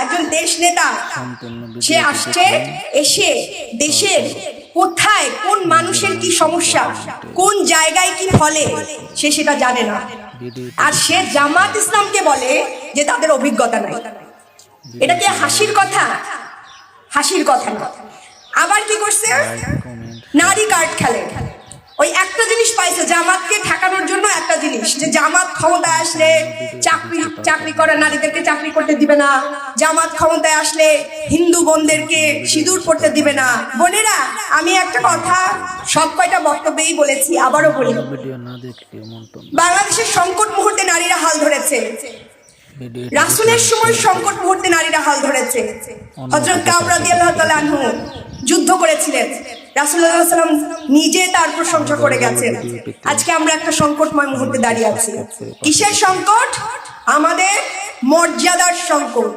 একজন দেশ নেতা, সে আসছে, এসে দেশের কোথায় কোন মানুষের কি সমস্যা, কোন জায়গায় কি ফলে সে সেটা জানে না। আর সে জামাত ইসলামকে বলে যে তাদের অভিজ্ঞতা নাই। এটা কি হাসির কথা? হাসির কথা না। আবার কি করছে? নারী কার্ড খেলে। ওই একটা জিনিস পাইছে জামাতকে ঠেকানোর জন্য, একটা জিনিস যে জামাত ক্ষমতায় আসলে চাকরি করা নারীদেরকে চাকরি করতে দিবে না, জামাত ক্ষমতায় আসলে হিন্দু বোনদেরকে সিঁদুর পড়তে দিবে না। বোনেরা, আমি একটা কথা সব কয়টা বক্তব্যেই বলেছি, আবারও বলি, বাংলাদেশের সংকট মুহূর্তে নারীরা হাল ধরেছে, রাসূলের সময় সংকট মুহূর্তে নারীরা হাল ধরেছে। হযরত কাব রাদিয়াল্লাহু তাআলা আনহু যুদ্ধ করেছিলেন, রাসূলুল্লাহ সাল্লাল্লাহু আলাইহি ওয়াসাল্লাম নিজে তার প্রশংসা করে গেছেন। আজকে আমরা একটা সংকটময় মুহূর্তে দাঁড়িয়ে আছি। কিসের সংকট? আমাদের মর্যাদার সংকট।